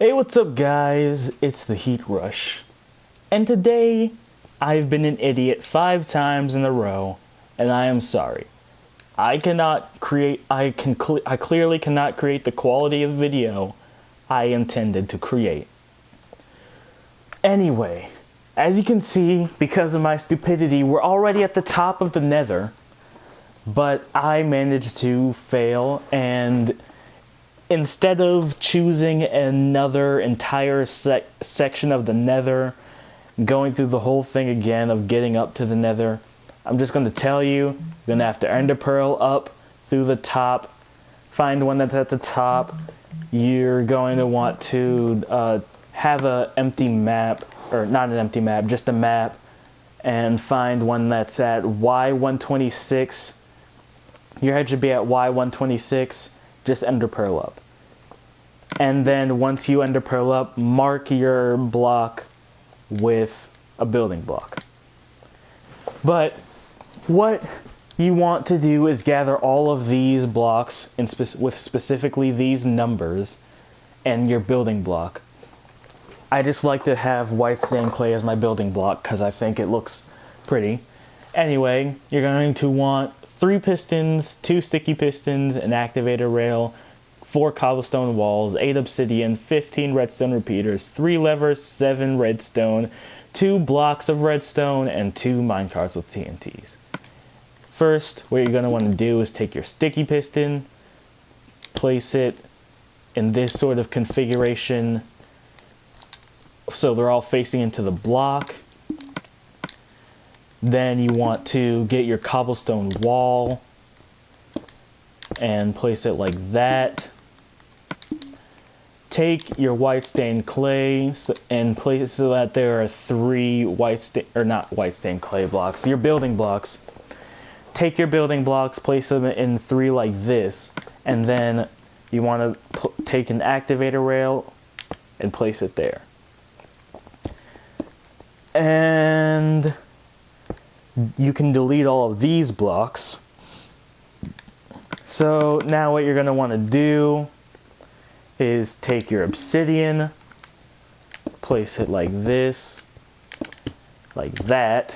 Hey, what's up guys? It's Theheatrush. And today, I've been an idiot 5 times in a row, and I am sorry. I clearly cannot create the quality of video I intended to create. Anyway, as you can see, because of my stupidity, we're already at the top of the Nether, but I managed to fail, and instead of choosing another entire section of the Nether, going through the whole thing again of getting up to the Nether, I'm just going to tell you, you're going to have to ender pearl up through the top, find one that's at the top. You're going to want to have an empty map, or not an empty map, just a map, and find one that's at Y126. Your head should be at Y126. Just ender pearl up. And then once you ender pearl up, mark your block with a building block. But what you want to do is gather all of these blocks with specifically these numbers and your building block. I just like to have white sand clay as my building block because I think it looks pretty. Anyway, you're going to want 3 pistons, 2 sticky pistons, an activator rail, 4 cobblestone walls, 8 obsidian, 15 redstone repeaters, 3 levers, 7 redstone, 2 blocks of redstone, and 2 minecarts with TNTs. First, what you're going to want to do is take your sticky piston, place it in this sort of configuration so they're all facing into the block. Then you want to get your cobblestone wall and place it like that. Take your white stained clay and place it so that there are 3 not stained clay blocks, your building blocks. Take your building blocks, place them in 3 like this, and then you want to take an activator rail and place it there. And you can delete all of these blocks. So now what you're going to want to do is take your obsidian, place it like this, like that.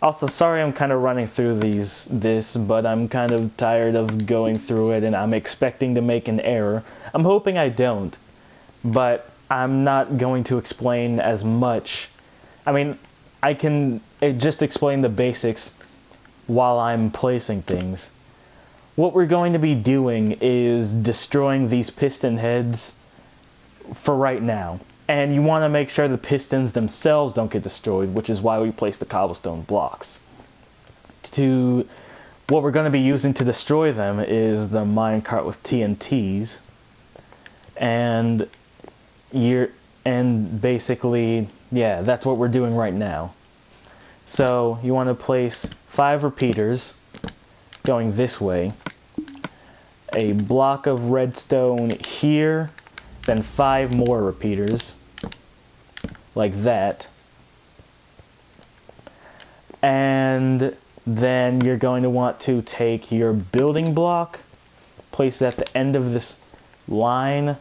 Also, sorry I'm kind of running through this, but I'm kind of tired of going through it and I'm expecting to make an error. I'm hoping I don't, but I'm not going to explain as much. I mean, I can just explain the basics while I'm placing things. What we're going to be doing is destroying these piston heads for right now. And you want to make sure the pistons themselves don't get destroyed, which is why we place the cobblestone blocks. What we're going to be using to destroy them is the minecart with TNTs. And basically, yeah, that's what we're doing right now. So you want to place 5 repeaters going this way, a block of redstone here, then 5 more repeaters like that, and then you're going to want to take your building block, place it at the end of this line,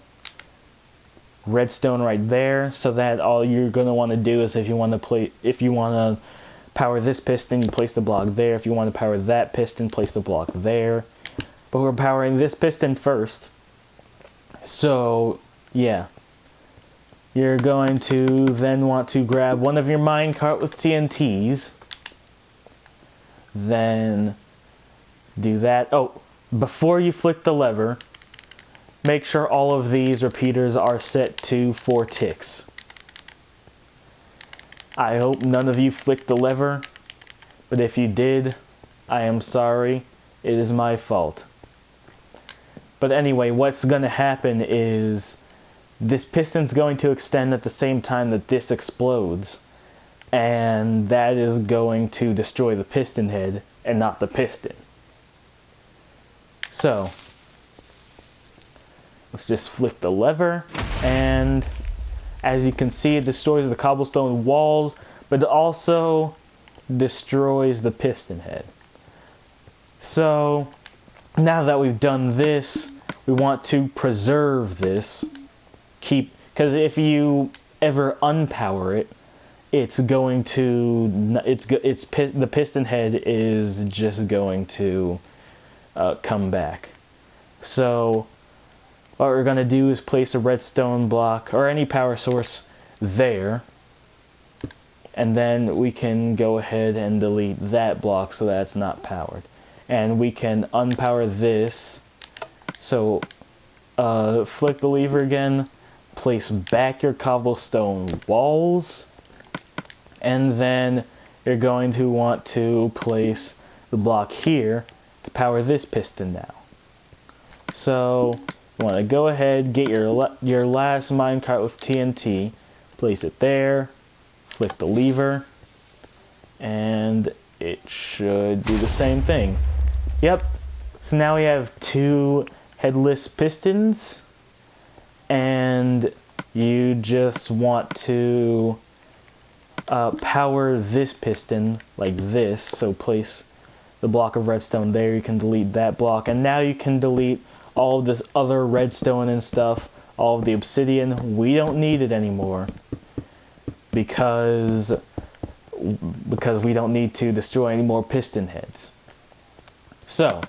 redstone right there, so that all you're going to want to do is if you want to power this piston, you place the block there. If you want to power that piston, place the block there. But we're powering this piston first. So, yeah. You're going to then want to grab one of your minecart with TNTs. Then do that. Oh, before you flick the lever, make sure all of these repeaters are set to 4 ticks. I hope none of you flicked the lever, but if you did, I am sorry. It is my fault. But anyway, what's going to happen is this piston's going to extend at the same time that this explodes, and that is going to destroy the piston head and not the piston. So, let's just flick the lever, and as you can see, it destroys the cobblestone walls, but it also destroys the piston head. So, now that we've done this, we want to preserve this keep, because if you ever unpower it, it's going to, the piston head is just going to come back. So what we're going to do is place a redstone block or any power source there, and then we can go ahead and delete that block so that it's not powered. And we can unpower this. So flick the lever again, place back your cobblestone walls, and then you're going to want to place the block here to power this piston now. So you want to go ahead, get your last minecart with TNT, place it there, flick the lever, and it should do the same thing. Yep, so now we have 2 headless pistons, and you just want to power this piston like this. So place the block of redstone there, you can delete that block, and now you can delete all of this other redstone and stuff, all of the obsidian. We don't need it anymore because we don't need to destroy any more piston heads. So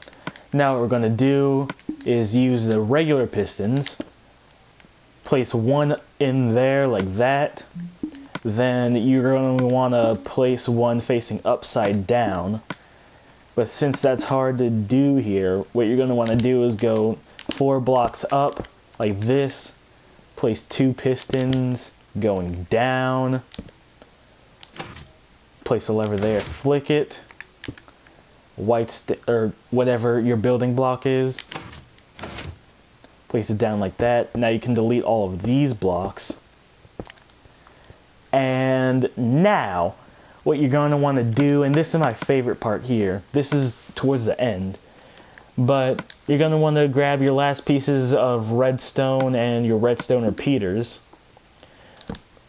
now what we're going to do is use the regular pistons, place one in there like that, then you're going to want to place one facing upside down. But since that's hard to do here, what you're going to want to do is go 4 blocks up like this, place 2 pistons going down, place a lever there, flick it, or whatever your building block is, place it down like that. Now you can delete all of these blocks. And now what you're going to want to do, and this is my favorite part here, this is towards the end, but you're going to want to grab your last pieces of redstone and your redstone repeaters.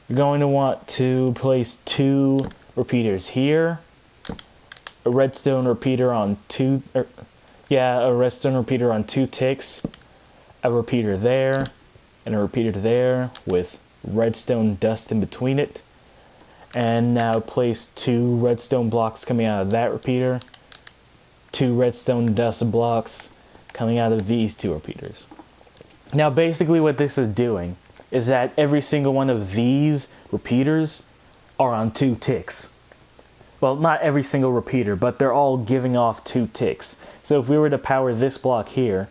You're going to want to place 2 repeaters here, a redstone repeater on 2 ticks, a repeater there, and a repeater there with redstone dust in between it. And now place 2 redstone blocks coming out of that repeater, 2 redstone dust blocks coming out of these 2 repeaters. Now basically what this is doing is that every single one of these repeaters are on 2 ticks. Well, not every single repeater, but they're all giving off 2 ticks. So if we were to power this block here,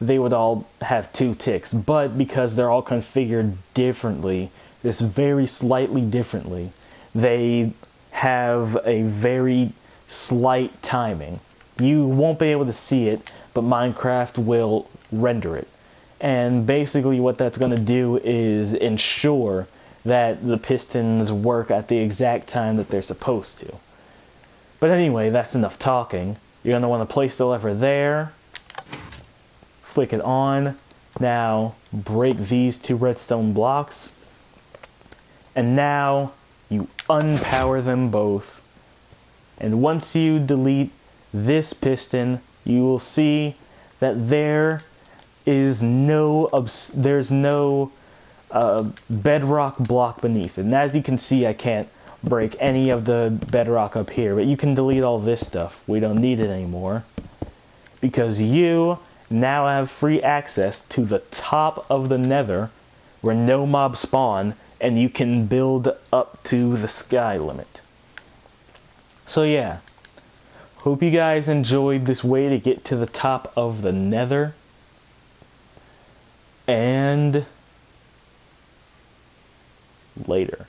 they would all have 2 ticks. But because they're all configured differently, this very slightly differently, they have a very slight timing. You won't be able to see it, but Minecraft will render it. And basically what that's going to do is ensure that the pistons work at the exact time that they're supposed to. But anyway, that's enough talking. You're going to want to place the lever there, flick it on. Now break these 2 redstone blocks, and now you unpower them both. And once you delete this piston, you will see that there's no bedrock block beneath it. And as you can see, I can't break any of the bedrock up here, but you can delete all this stuff. We don't need it anymore because you now have free access to the top of the nether where no mobs spawn, and you can build up to the sky limit. So yeah, hope you guys enjoyed this way to get to the top of the nether, and later.